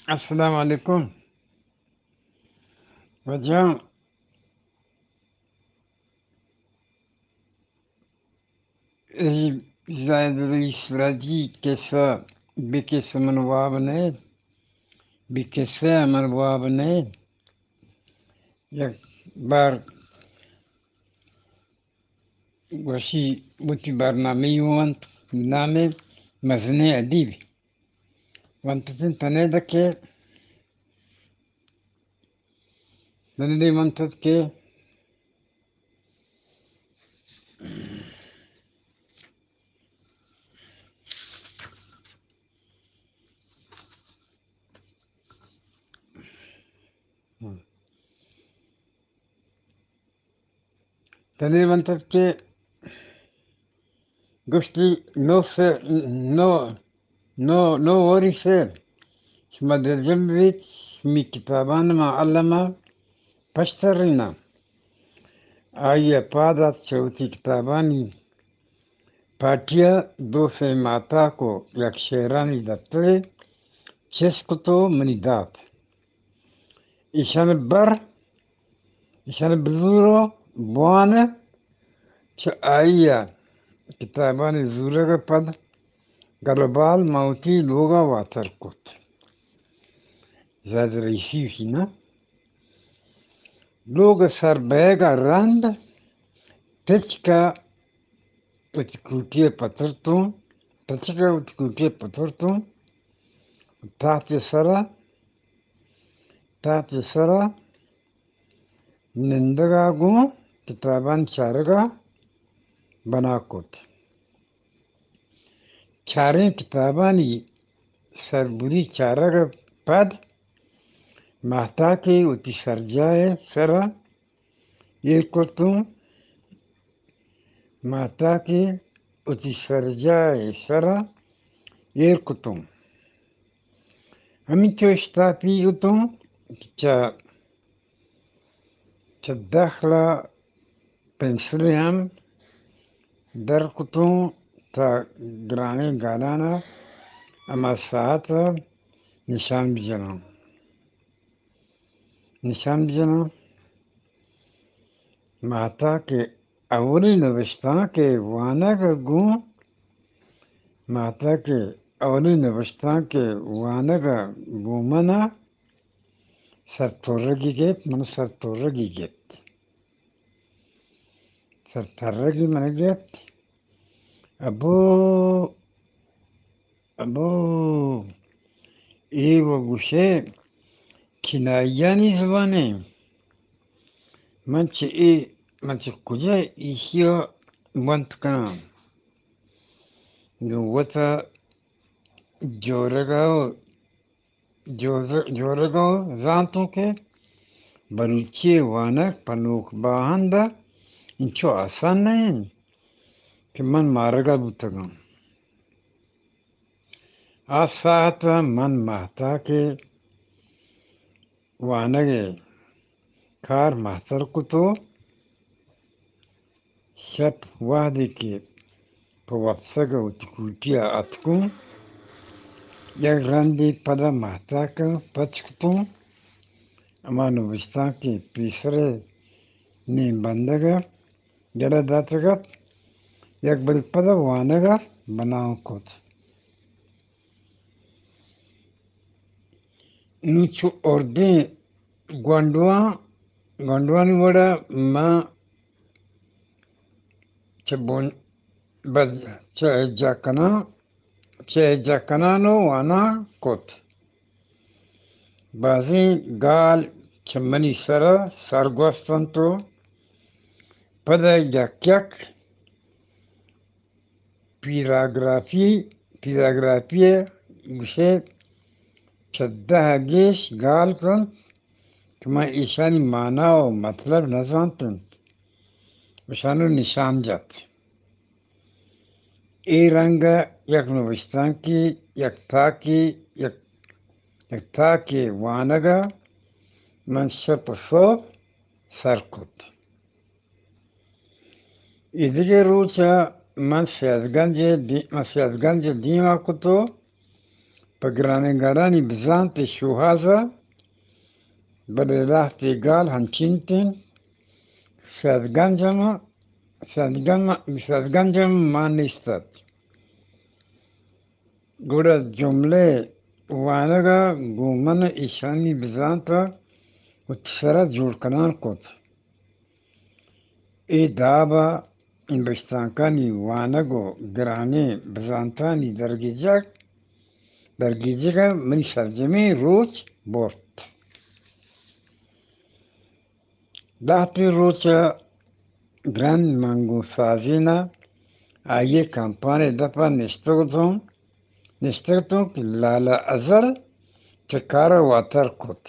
السلام علیکم وجہ زائد رئیس راجی کیسا بکیس منواب نے بکیسے منواب نے یک بار وشی بوتی برنامه وانت نامه مزنه ادیب وانت تنه دکه تنه وانتت که تنه وانتت که گشتی نو سر نو وری سر شما در جنبیت شمی کتابان معلمه پشترینا آئیے پادات چوتی کتابانی پاٹیا دو سے ماتا کو یک شیرانی دترے چسکتو منی دات ایشان بر ایشان بزورو بوان چھ آئیا کتابانی زورگ پد گربال موتی لوگا واتر کت زیاد رئیسی ہوئی نا لوگ سر بیگا رند تچکا اتکوٹی پترتوں تچکا اتکوٹی پترتوں تاتی سرا نندگا گو کتابان چارگا بنا کت چاریں کتابانی سربری چارگا پد مہتا کے اتی سرجائے سرا یہ کتوں مہتا کے اتی سرجائے سرا یہ کتوں ہمیں چوشتا پی اتوں چا داخلہ پنسلے ہم در کتوں تا گرانے گالانا اما ساعت نشان بجنا مہتا کے اولی نوشتہ کے وانگ گوں مہتا کے اولی نوشتہ کے وانگ گومنا سر تورگی من گیت ابو ای و گوشے کنائیانی زبانے منچ کجا ایشیا بنت کنام گوتا جورگاو زانتوں کے بلوچی وانک پنوک باہندہ انچو آسان نہیں کہ من مارگا بوتگا آسات من مہتا کے وانگے کار مہتر کتو شپ وادی کے پوپسگا اتکوٹیا اتکوں یک رندی پدا مہتا کا پچکتوں اما نوشتہ کے پیسرے نیم بندگا جڑا داتگت یک بڑی پدا وانگا بناؤ کت نوچو اردیں گونڈوانی وڑا ما چہ کنانو وانا کت بازی گال چمنی سرا سرگوستن تو پدا یکیک پیراگرافی گوشے چدہ گیش گال کن کہ میں ایشانی معنی و مطلب نزانتن وشانو نشان جات ای رنگ یک نوشتان کی یک تاکی وانگا من شپ صوف سرکت ای دیگه روچا من سیازگنج دیما کتو Pagranengarani Bizante Shuhaza, Badelaste Gal Hanchintin, Shadganjama, Shadganjam Manistat. Gura Jumle Wanaga Gumana Ishani Bizanta, Utsara Julkanan Kot. E Daba in Bistankani Wanago Grane Bizantani Dargijaga Mani Sarjami Roach Bort. Dati Rocha Grand Mango Sazina Aye Campane Dapa Nestogton ki Lala Azal Chakara Water Kot.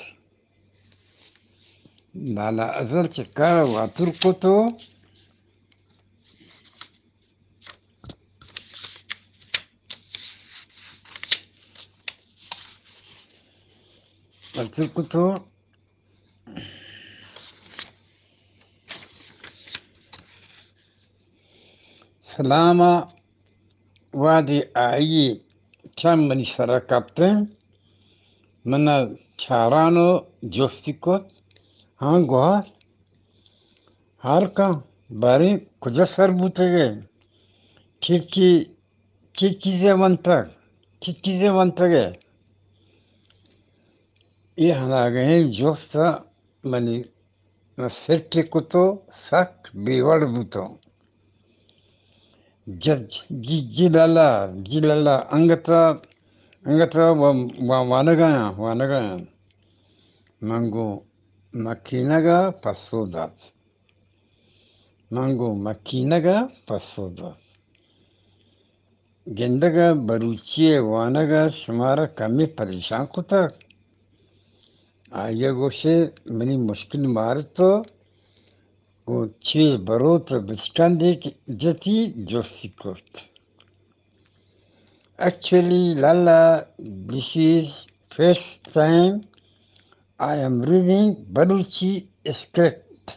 Lala Azal Chakara Water Koto Water Koto Salama Wadi Aye Chamani Sara Captain Mana Charano Jostikot Hangwa Harka Bari Kujasar Butege Chichize Vantage I Hanagahe Josta Mani Sette Kuto Sak Biwad Buto Jilala Angata Wanagaya Mango Makinaga Pasodat Gendaga Baruchie Wanaga Shumara Kami Parishan Kutak Ayagoshe Mani Mushkil Marto Che Barota Biskandik Jati Josikot. Actually, Lala, this is first time I am reading Baruchi script.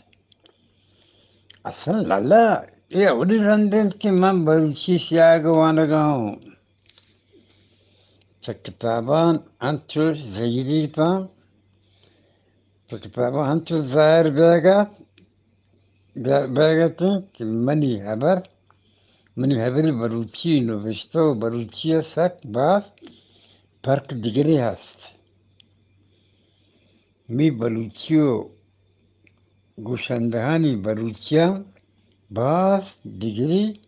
Asan Lala, ye udi randen ki man Baruchi siyaga wanagaon. Chaktaban antur zayirita, Chaktaban antur zahir begati ki mani habar Baruchi novesto Baruchi sak bas fark digri hast. Mi Baluchio Gushandhani Baluchia Bas Digri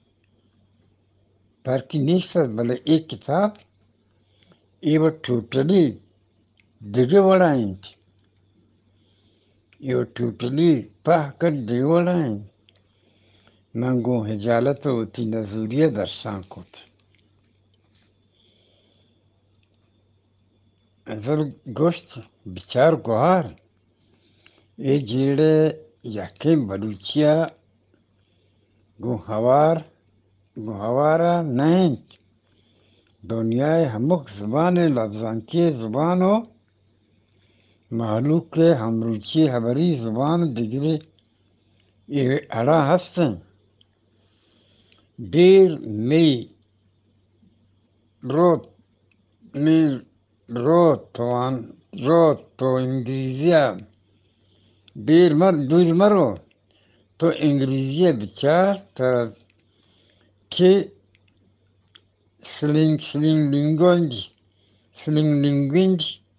Parkinista Bale ek kitab Ewa totally digawalaint. Ewa totally pahkar digawalaint. Mango hijalato uti nazuriya darsan kot. Azal gosht bichar gohar e jire yakin Baluchia Guhawara naint. دنیای ہمک زبان لفظان کی زبانو معلوق کے ہمروچی حبری زبان دیگری یہ اڑا ہستیں دیر می روت تو انگریزیہ دیر مرو تو انگریزیہ بچار تر کہ سلنگ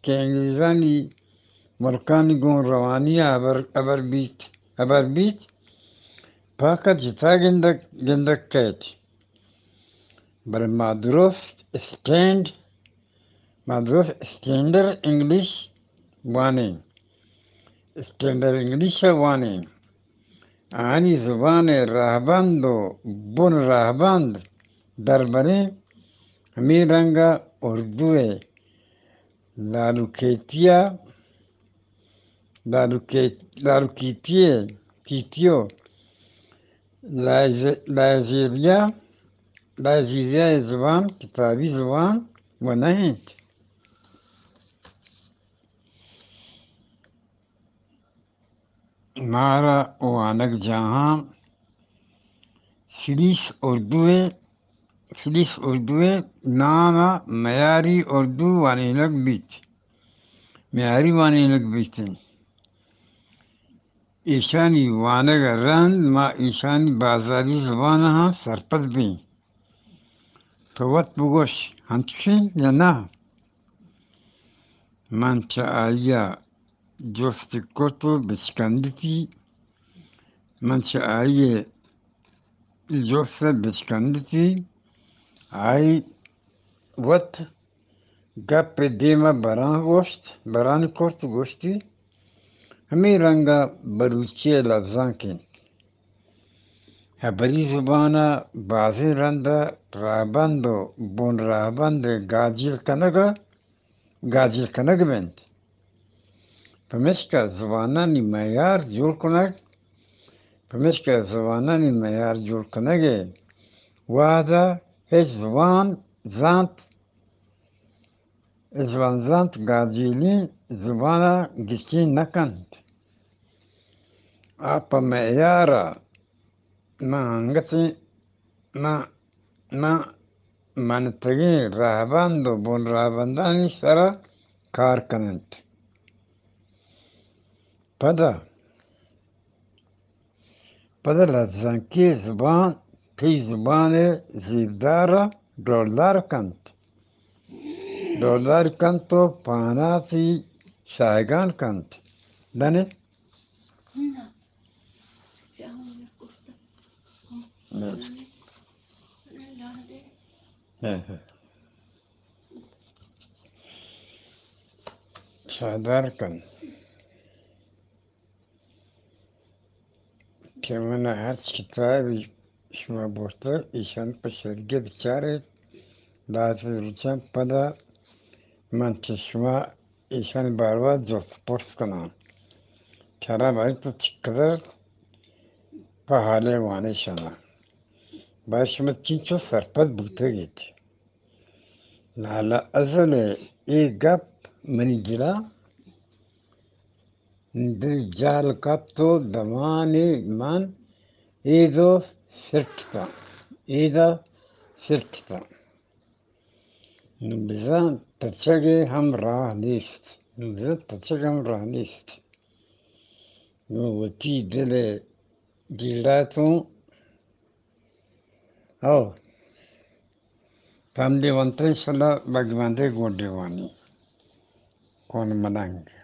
کے انگریزانی ملکانی گون روانیہ ابر بیت فقط جتا گندک کہت بل اسٹینڈر انگلش وانے آنی زبان راہبند و بن راہبند دربرے ہمیں رنگا اردو لالوکیتیو لائزیریا زبان کتابی زبان و نہیں مارا وانک جہاں شریش اردو فلیس اردو نام معیاری اردو وانی لگ بیت معیاری وانی لگ بیتن ایشانی وانگ رند ما ایشانی بازاری زبان ها سرپد بین تو وقت بگوش همچین یا نه من چه آیا جفت کتو بشکندتی من چه آیه جفت بشکندتی آی وقت گپ دیما بران کرت گوشتی ہمیں رنگا بلوچی لفظاں کے حبری زبانہ بازی رند رابند و بون رابند گاجر کنگ بند پمشکا زبانہ نی معیار جوڑ کنگ پمشکا زبانہ نی معیار جوڑ کنگے وادا ہے زبان زانت گاجیلی زبانہ گچی نکند آپ معیارا ما انگتی ما منطقی رهبند و بون رهبندانی سر کار کنند پدا لفظانکی زبان تی زبان زیردارا دولدار کند تو پاناتی شایگان کند دنی شایدار کند که من هرچ کتابی شما برده ایشان پشرگه بچاره لازم روچن پدا من چشما ایشان باروا جوست پرس کنم چرا باید تو چقدر پا حاله وانه شما باید شما چیچو سرپد بوده گید لالا ازل ای گپ منی گلا دل جال کپ تو دمانی من ایدو سرکتا نبزان تچگه هم راه نیست نو وطی دل گیلاتون او تم دیوانتن شلا بگمانده گوڑ دیوانی کون مننگ